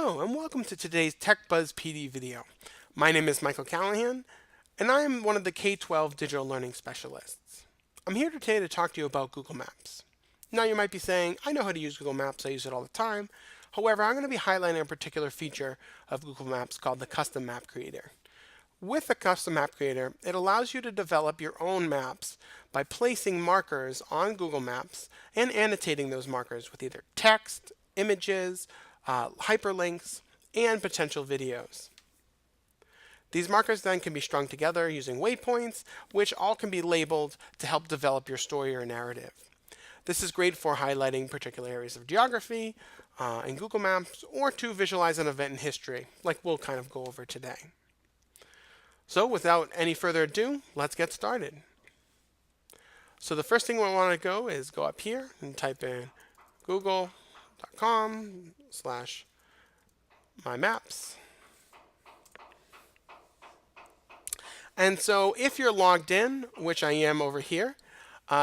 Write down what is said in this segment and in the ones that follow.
Hello and welcome to today's TechBuzz PD video. My name is Michael Callahan and I am one of the K-12 digital learning specialists. I'm here today to talk to you about Google Maps. Now you might be saying, I know how to use Google Maps, I use it all the time. However, I'm going to be highlighting a particular feature of Google Maps called the Custom Map Creator. With the Custom Map Creator, it allows you to develop your own maps by placing markers on Google Maps and annotating those markers with either text, images, hyperlinks, and potential videos. These markers then can be strung together using waypoints, which all can be labeled to help develop your story or narrative. This is great for highlighting particular areas of geography in Google Maps or to visualize an event in history, like we'll kind of go over today. So without any further ado, let's get started. So the first thing we want to go is go up here and type in google.com/mymaps. And so if you're logged in, which I am over here,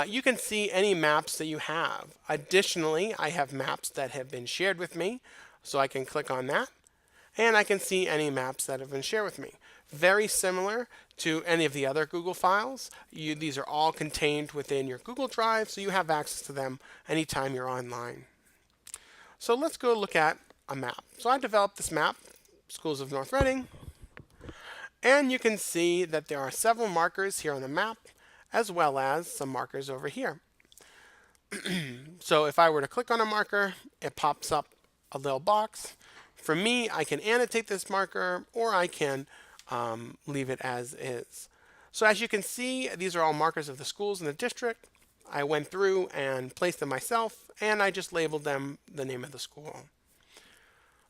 you can see any maps that you have. Additionally, I have maps that have been shared with me, so I can click on that, and I can see any maps that have been shared with me. Very similar to any of the other Google files. These are all contained within your Google Drive, so you have access to them anytime you're online. So let's go look at a map. So I developed this map, Schools of North Reading, and you can see that there are several markers here on the map, as well as some markers over here. So if I were to click on a marker, it pops up a little box. For me, I can annotate this marker, or I can leave it as is. So as you can see, these are all markers of the schools in the district. I went through and placed them myself, and I just labeled them the name of the school.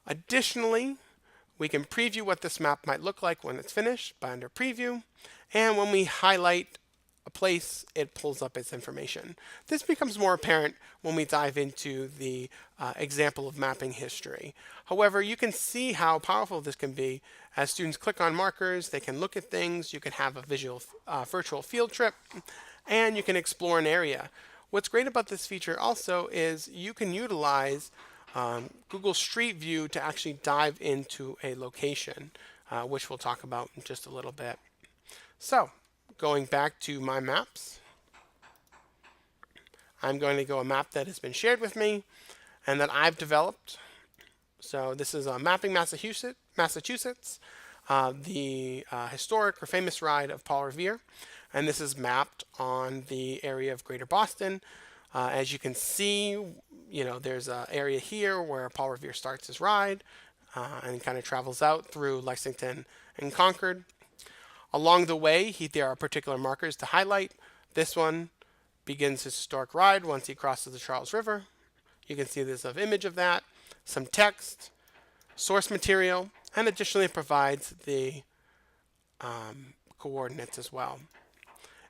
Additionally, we can preview what this map might look like when it's finished by under preview, and when we highlight a place, it pulls up its information. This becomes more apparent when we dive into the example of mapping history. However, you can see how powerful this can be. As students click on markers, they can look at things, you can have a virtual field trip, and you can explore an area. What's great about this feature also is you can utilize Google Street View to actually dive into a location, which we'll talk about in just a little bit. So, going back to my maps, I'm going to go a map that has been shared with me and that I've developed. So this is Mapping Massachusetts, the historic or famous ride of Paul Revere. And this is mapped on the area of Greater Boston. As you can see, there's an area here where Paul Revere starts his ride and kind of travels out through Lexington and Concord. Along the way, there are particular markers to highlight. This one begins his historic ride once he crosses the Charles River. You can see there's an image of that, some text, source material, and additionally provides the coordinates as well.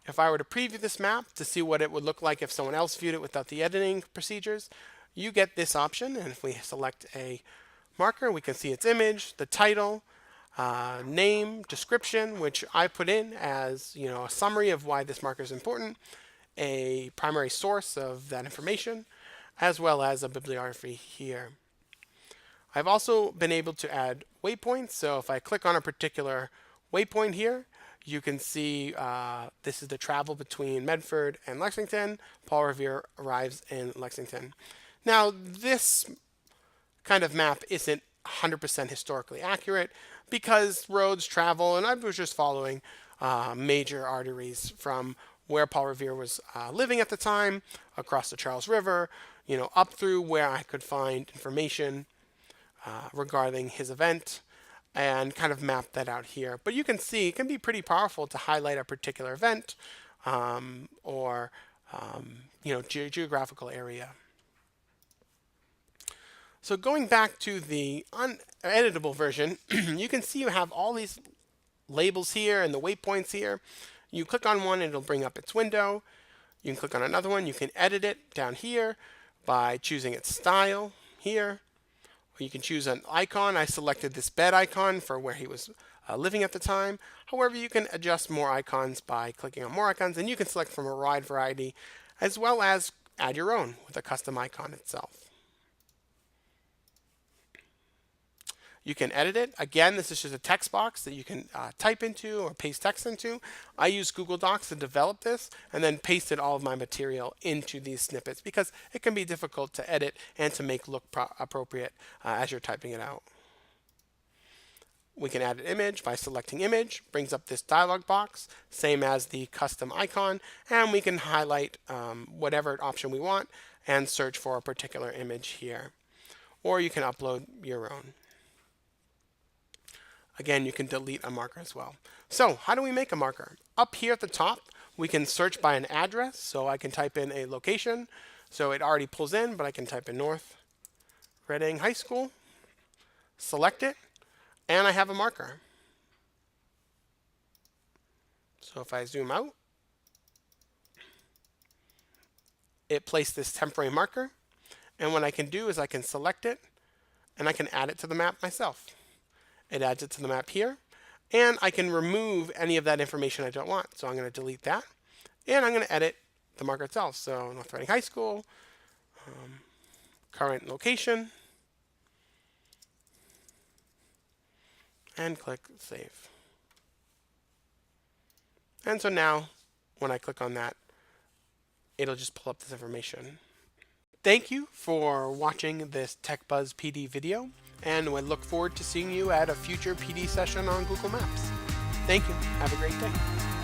If I were to preview this map to see what it would look like if someone else viewed it without the editing procedures, you get this option. And if we select a marker, we can see its image, the title, name, description, which I put in as a summary of why this marker is important, a primary source of that information, as well as a bibliography here. I've also been able to add waypoints. So if I click on a particular waypoint here, you can see this is the travel between Medford and Lexington. Paul Revere arrives in Lexington. Now, this kind of map isn't 100% historically accurate because roads travel, and I was just following major arteries from where Paul Revere was living at the time, across the Charles River, up through where I could find information regarding his event, and kind of map that out here. But you can see it can be pretty powerful to highlight a particular event or geographical area. So going back to the uneditable version, you can see you have all these labels here and the waypoints here. You click on one and it'll bring up its window. You can click on another one. You can edit it down here by choosing its style here. Or you can choose an icon. I selected this bed icon for where he was living at the time. However, you can adjust more icons by clicking on more icons, and you can select from a wide variety, as well as add your own with a custom icon itself. You can edit it. Again, this is just a text box that you can type into or paste text into. I use Google Docs to develop this and then pasted all of my material into these snippets because it can be difficult to edit and to make look appropriate as you're typing it out. We can add an image by selecting image, brings up this dialog box, same as the custom icon, and we can highlight whatever option we want and search for a particular image here. Or you can upload your own. Again, you can delete a marker as well. So how do we make a marker? Up here at the top, we can search by an address. So I can type in a location. So it already pulls in, but I can type in North Reading High School, select it, and I have a marker. So if I zoom out, it placed this temporary marker. And what I can do is I can select it, and I can add it to the map myself. It adds it to the map here, and I can remove any of that information I don't want. So I'm going to delete that, and I'm going to edit the marker itself. So North Reading High School, current location, and click Save. And so now, when I click on that, it'll just pull up this information. Thank you for watching this TechBuzz PD video, and we look forward to seeing you at a future PD session on Google Maps. Thank you. Have a great day.